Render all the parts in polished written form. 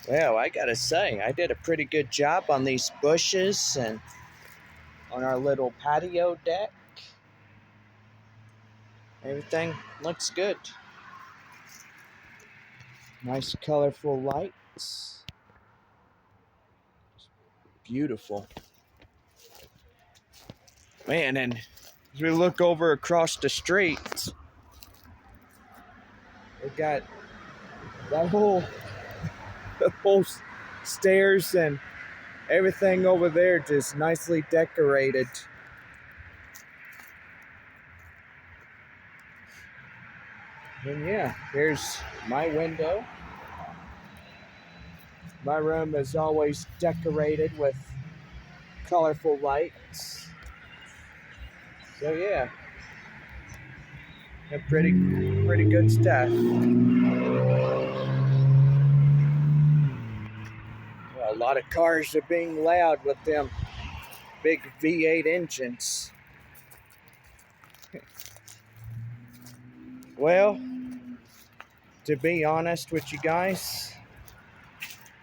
Well, I gotta say, I did a pretty good job on these bushes and on our little patio deck. Everything looks good. Nice colorful lights. Beautiful. Man, and as we look over across the street, we got that whole stairs and everything over there just nicely decorated. And yeah, here's my window. My room is always decorated with colorful lights. So yeah, pretty good stuff. Well, a lot of cars are being loud with them big V8 engines. Well, to be honest with you guys,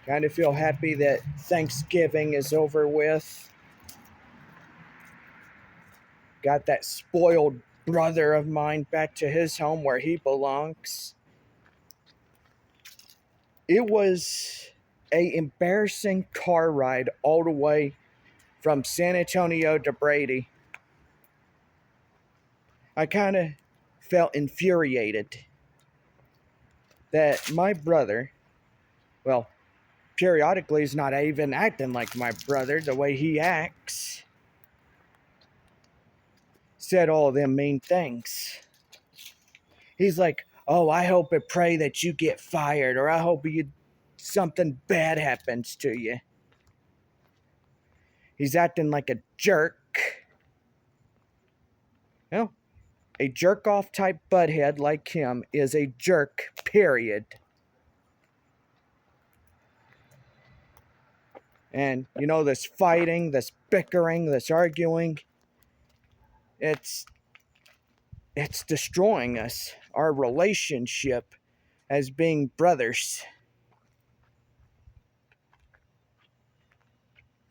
kind of feel happy that Thanksgiving is over with. Got that spoiled brother of mine back to his home where he belongs. It was a embarrassing car ride all the way from San Antonio to Brady. I kind of felt infuriated that my brother, well, periodically is not even acting like my brother the way he acts, said all them mean things. He's like, oh, I hope and pray that you get fired, or I hope something bad happens to you. He's acting like a jerk. Well, a jerk off type butthead like him is a jerk, period. And you know, this fighting, this bickering, this arguing, it's destroying us, our relationship as being brothers.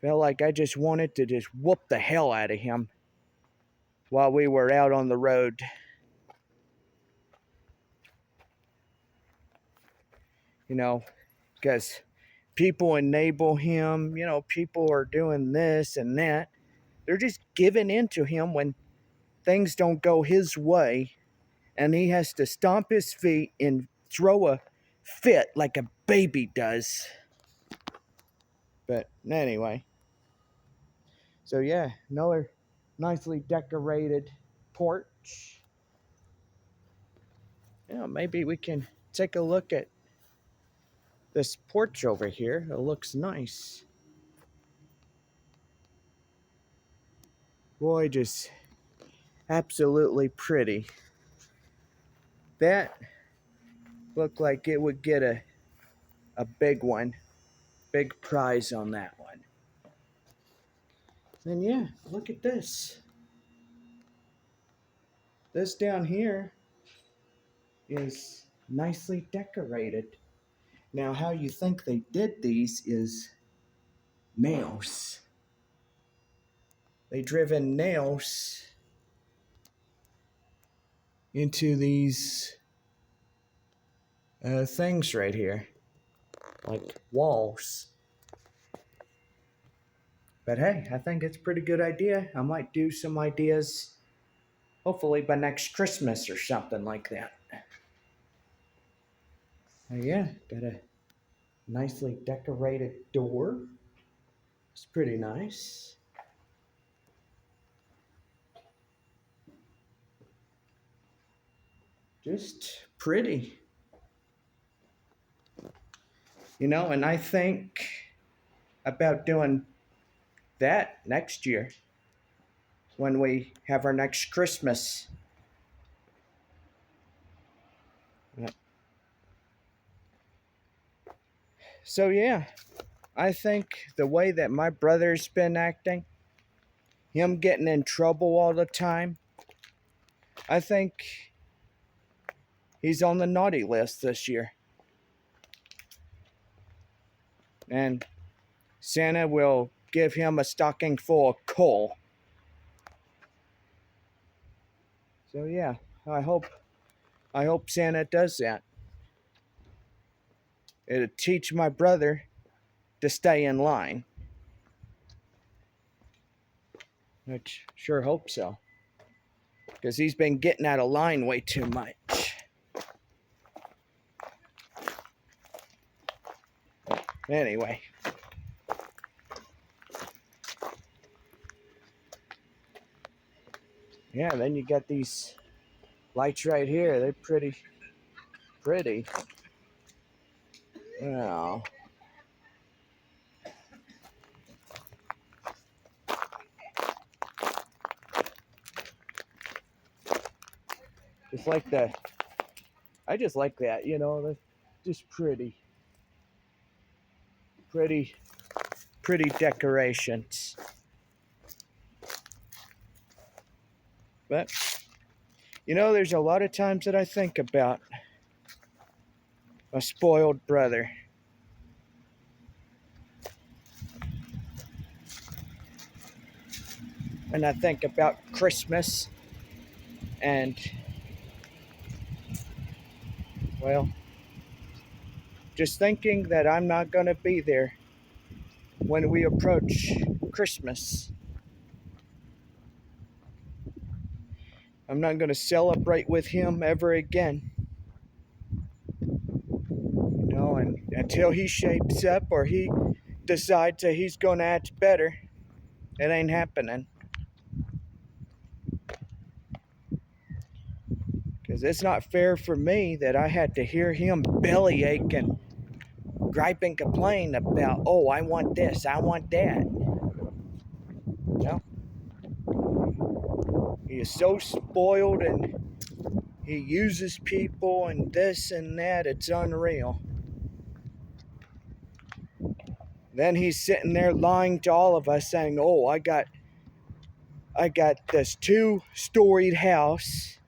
Felt like I just wanted to just whoop the hell out of him while we were out on the road. You know, because people enable him, you know, people are doing this and that. They're just giving in to him when things don't go his way, and he has to stomp his feet and throw a fit like a baby does. But anyway, so yeah, another nicely decorated porch. Yeah, maybe we can take a look at this porch over here. It looks nice. Boy, just absolutely pretty. That looked like it would get a big one. Big prize on that one. And yeah, look at this. This down here is nicely decorated. Now, how you think they did these is nails. They driven nails into these things right here, like walls. But hey, I think it's a pretty good idea. I might do some ideas, hopefully by next Christmas or something like that. Yeah, got a nicely decorated door. It's pretty nice. Just pretty. You know, and I think about doing that next year when we have our next Christmas. So, yeah, I think the way that my brother's been acting, him getting in trouble all the time, I think he's on the naughty list this year. and Santa will give him a stocking full of coal. So yeah, I hope Santa does that. It'll teach my brother to stay in line. Which sure hope so. Because he's been getting out of line way too much. Anyway. Yeah, then you got these lights right here. They're pretty. Oh. Just like that. I just like that, they're just pretty decorations. But, there's a lot of times that I think about a spoiled brother. And I think about Christmas and, well, just thinking that I'm not going to be there when we approach Christmas. I'm not going to celebrate with him ever again. And until he shapes up or he decides that he's going to act better, it ain't happening. Because it's not fair for me that I had to hear him bellyache and gripe and complain about, oh, I want this, I want that. He is so spoiled and he uses people and this and that. It's unreal. Then he's sitting there lying to all of us saying, oh, I got this 2-storied house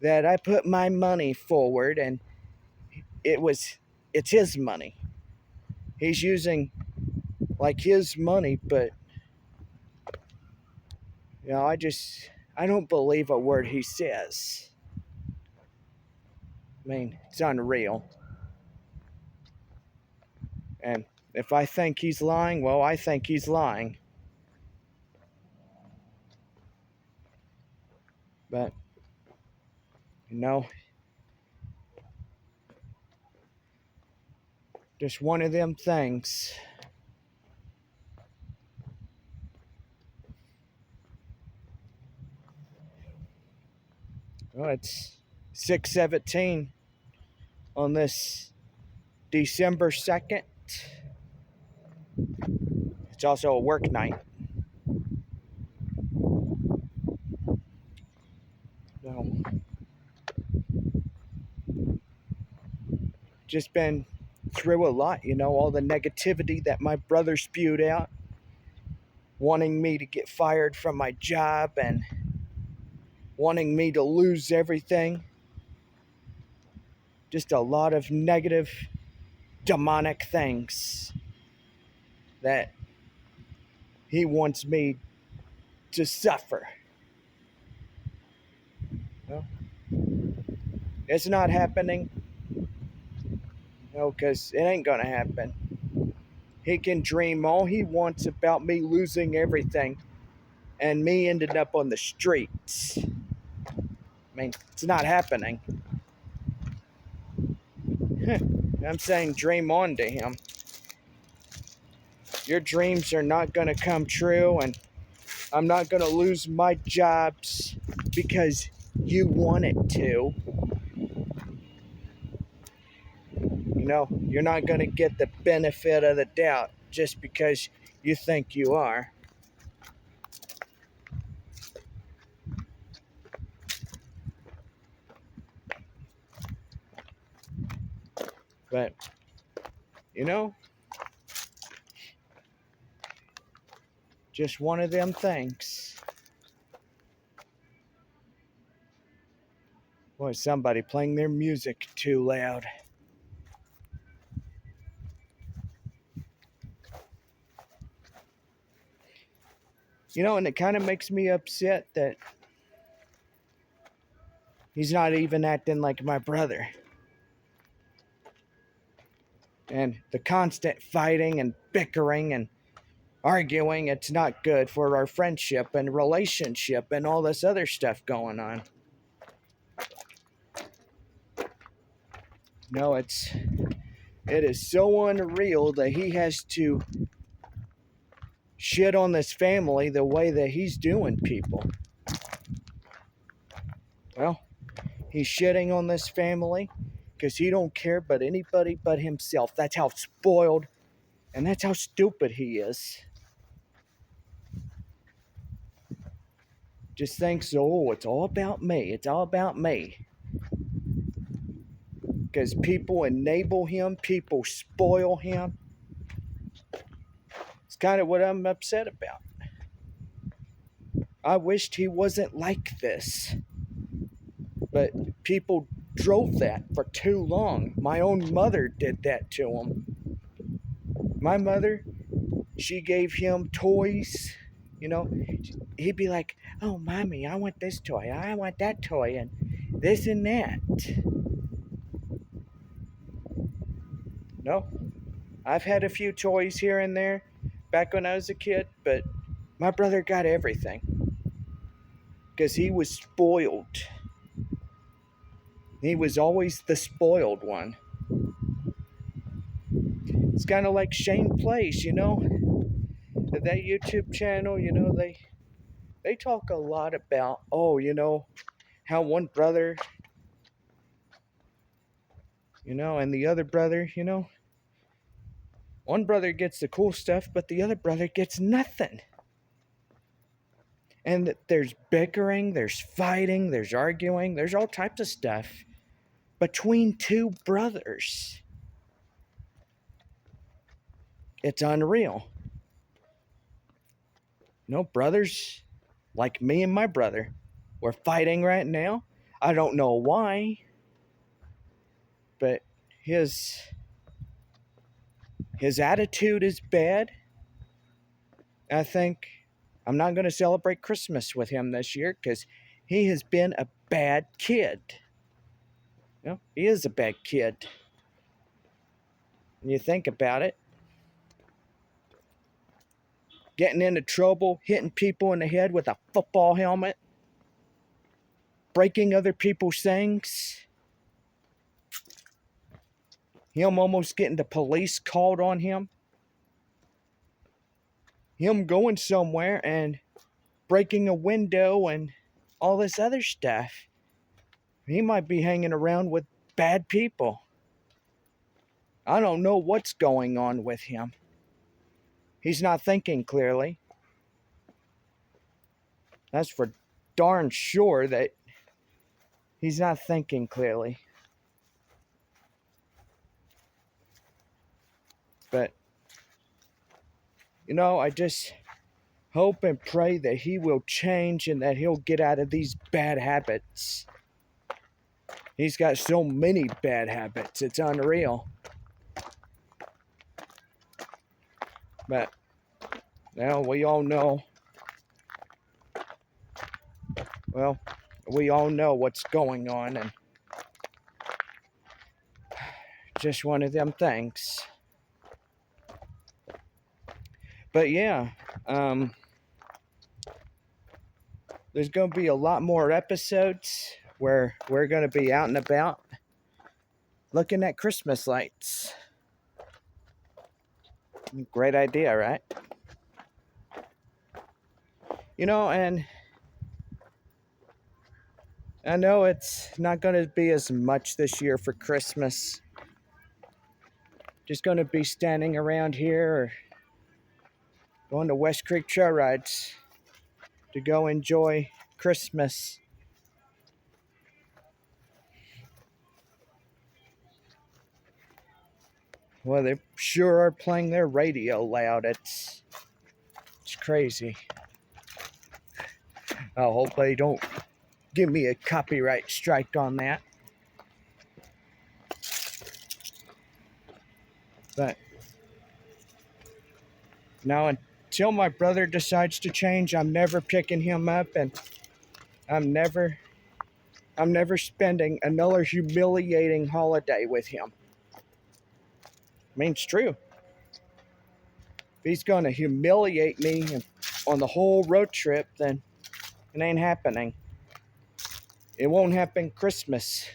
that I put my money forward, and it's his money. He's using like his money, but I don't believe a word he says. I mean, it's unreal. And if I think he's lying, well, I think he's lying. But, just one of them things. Well, it's 6:17 on this December 2nd. It's also a work night. So, just been through a lot, all the negativity that my brother spewed out, wanting me to get fired from my job and wanting me to lose everything. Just a lot of negative, demonic things that he wants me to suffer. Well, it's not happening, because it ain't gonna happen. He can dream all he wants about me losing everything and me ended up on the streets. I mean, it's not happening. I'm saying dream on to him. Your dreams are not going to come true, and I'm not going to lose my jobs because you want it to. You're not going to get the benefit of the doubt just because you think you are. But, just one of them things. Boy, somebody playing their music too loud. And it kind of makes me upset that he's not even acting like my brother. And the constant fighting and bickering and arguing, it's not good for our friendship and relationship and all this other stuff going on. No, it is so unreal that he has to shit on this family the way that he's doing people. Well, he's shitting on this family because he don't care about anybody but himself. That's how spoiled and that's how stupid he is. Just thinks, oh, it's all about me. It's all about me. Because people enable him, people spoil him. It's kind of what I'm upset about. I wished he wasn't like this. But people drove that for too long. My own mother did that to him. My mother, she gave him toys. He'd be like, oh, mommy, I want this toy. I want that toy and this and that. No, I've had a few toys here and there back when I was a kid, but my brother got everything because he was spoiled. He was always the spoiled one. It's kind of like Shane Place, that YouTube channel, they talk a lot about, how one brother, and the other brother, one brother gets the cool stuff, but the other brother gets nothing. And there's bickering, there's fighting, there's arguing, there's all types of stuff between two brothers. It's unreal. Brothers like me and my brother, we're fighting right now. I don't know why, but his attitude is bad. I think I'm not going to celebrate Christmas with him this year because he has been a bad kid. He is a bad kid. When you think about it, getting into trouble, hitting people in the head with a football helmet, breaking other people's things, him almost getting the police called on him, him going somewhere and breaking a window and all this other stuff. He might be hanging around with bad people. I don't know what's going on with him. He's not thinking clearly. That's for darn sure that he's not thinking clearly. But, I just hope and pray that he will change and that he'll get out of these bad habits. He's got so many bad habits, it's unreal. But, we all know. Well, we all know what's going on, and just one of them things. But yeah, there's going to be a lot more episodes where we're going to be out and about looking at Christmas lights. Great idea, right? And I know it's not going to be as much this year for Christmas. Just going to be standing around here or going to West Creek Trail Rides to go enjoy Christmas. Well, they sure are playing their radio loud. It's crazy. I hope they don't give me a copyright strike on that. But now until my brother decides to change, I'm never picking him up, and I'm never spending another humiliating holiday with him. I mean, it's true. If he's going to humiliate me on the whole road trip, then it ain't happening. It won't happen Christmas,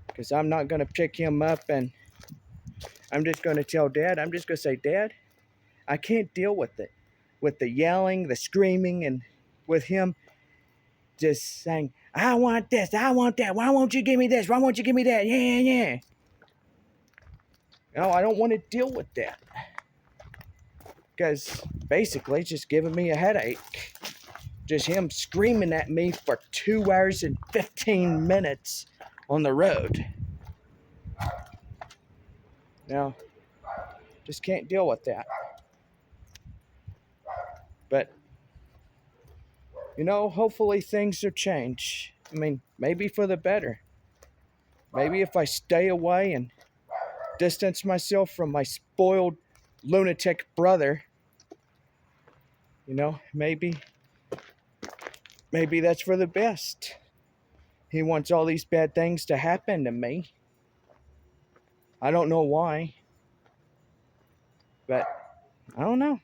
because I'm not going to pick him up, and I'm just going to tell Dad. I'm just going to say, Dad, I can't deal with it. With the yelling, the screaming, and with him just saying, I want this, I want that. Why won't you give me this? Why won't you give me that? Yeah. No, I don't want to deal with that. Because basically it's just giving me a headache. Just him screaming at me for 2 hours and 15 minutes on the road. Now, just can't deal with that. But, hopefully things will change. I mean, maybe for the better. Maybe if I stay away and distance myself from my spoiled lunatic brother, maybe that's for the best. He wants all these bad things to happen to me. I don't know why, but I don't know.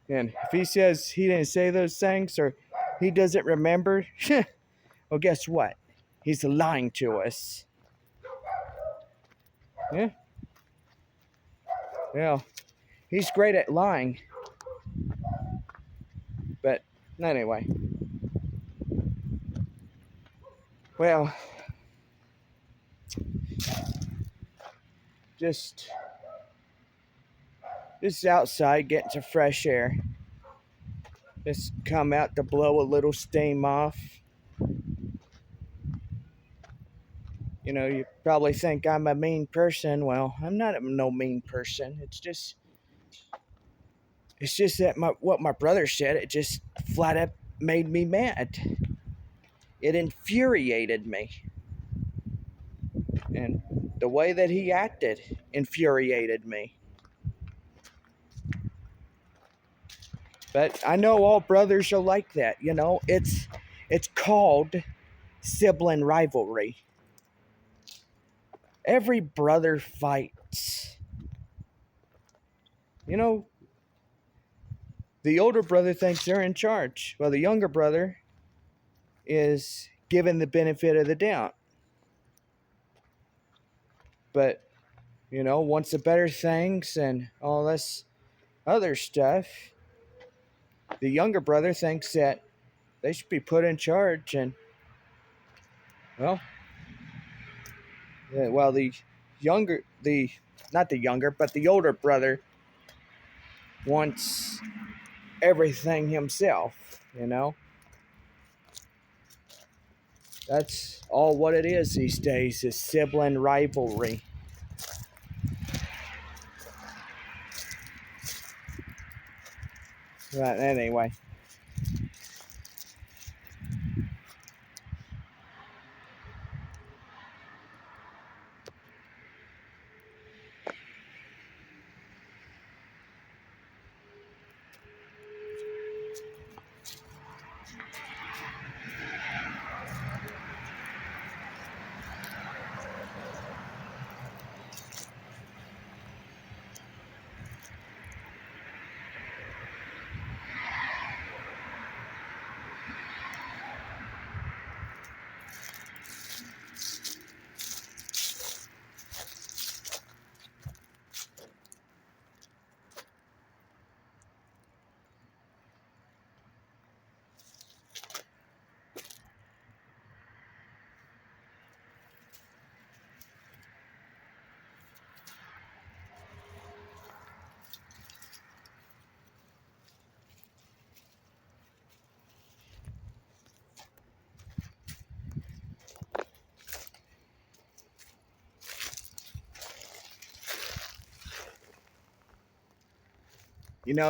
And if he says he didn't say those things or he doesn't remember, well, guess what? He's lying to us. Yeah. Well, he's great at lying. But anyway. Well, just outside getting some fresh air. Just come out to blow a little steam off. You probably think I'm a mean person. Well, I'm not no mean person. It's just that what my brother said, it just flat up made me mad. It infuriated me. And the way that he acted infuriated me. But I know all brothers are like that, It's called sibling rivalry. Every brother fights. The older brother thinks they're in charge, while the younger brother is given the benefit of the doubt. But, wants the better things and all this other stuff. The younger brother thinks that they should be put in charge, and, well, while the older brother wants everything himself, That's all what it is these days, is sibling rivalry. But anyway.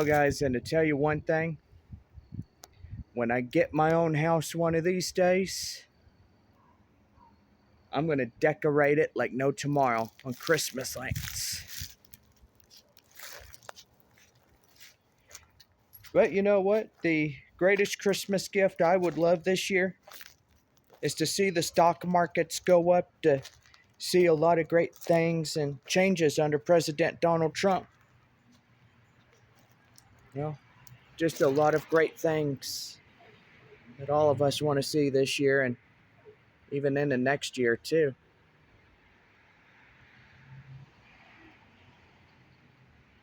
Guys, and to tell you one thing, when I get my own house one of these days, I'm going to decorate it like no tomorrow on Christmas lights. But you know what? The greatest Christmas gift I would love this year is to see the stock markets go up, to see a lot of great things and changes under President Donald Trump. You know, just a lot of great things that all of us want to see this year and even in the next year too.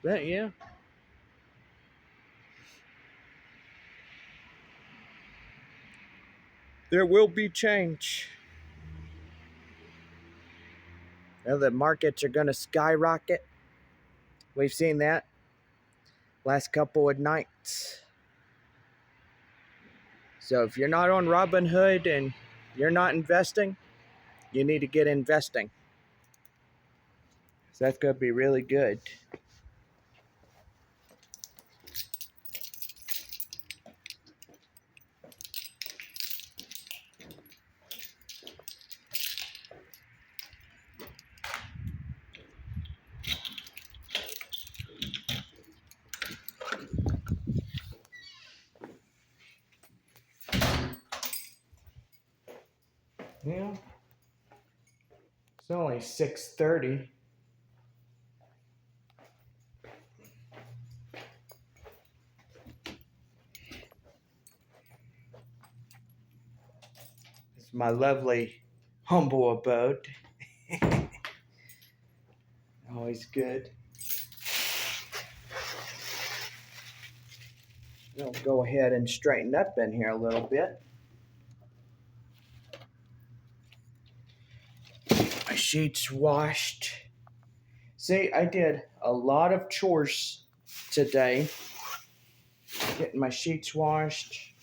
But yeah, there will be change. Now the markets are going to skyrocket. We've seen that last couple of nights. So if you're not on Robinhood and you're not investing, you need to get investing. So that's going to be really good. Yeah. It's only 6:30. It's my lovely, humble abode. Always good. I'll go ahead and straighten up in here a little bit. My sheets washed. See, I did a lot of chores today. Getting my sheets washed,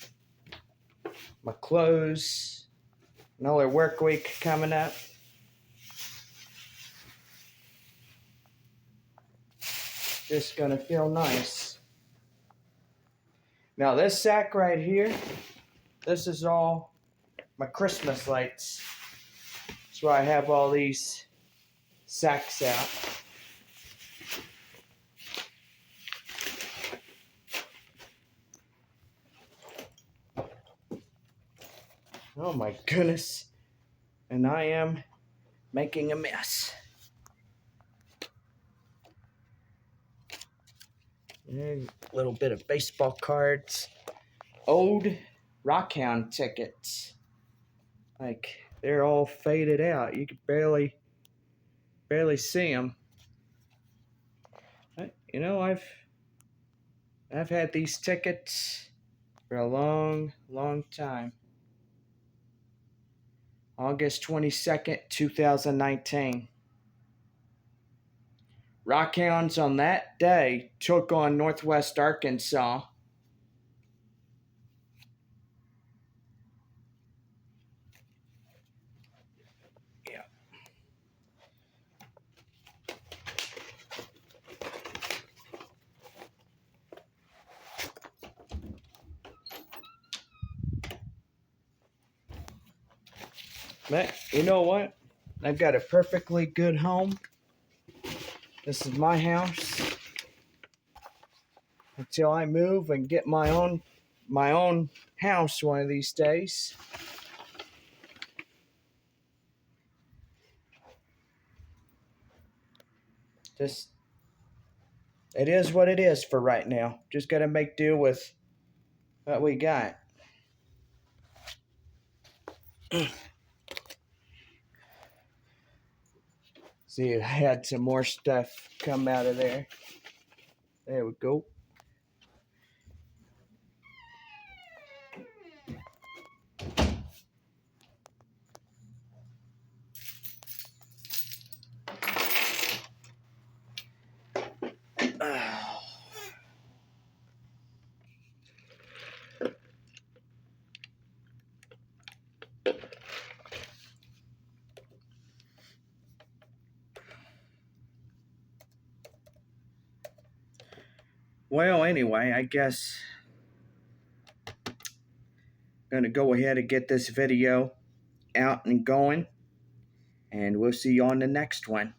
my clothes, another work week coming up. Just gonna feel nice. Now this sack right here, this is all my Christmas lights. That's why I have all these sacks out. Oh my goodness. And I am making a mess. A little bit of baseball cards. Old Rockhound tickets. Like, they're all faded out. You could barely see them. You know, I've had these tickets for a long, long time. August 22nd, 2019. Rockhounds on that day took on Northwest Arkansas. Yeah. But you know what? I've got a perfectly good home. This is my house. Until I move and get my own house one of these days. Just, it is what it is for right now. Just gotta make do with what we got. See, I had some more stuff come out of there. There we go. Well, anyway, I guess I'm gonna go ahead and get this video out and going, and we'll see you on the next one.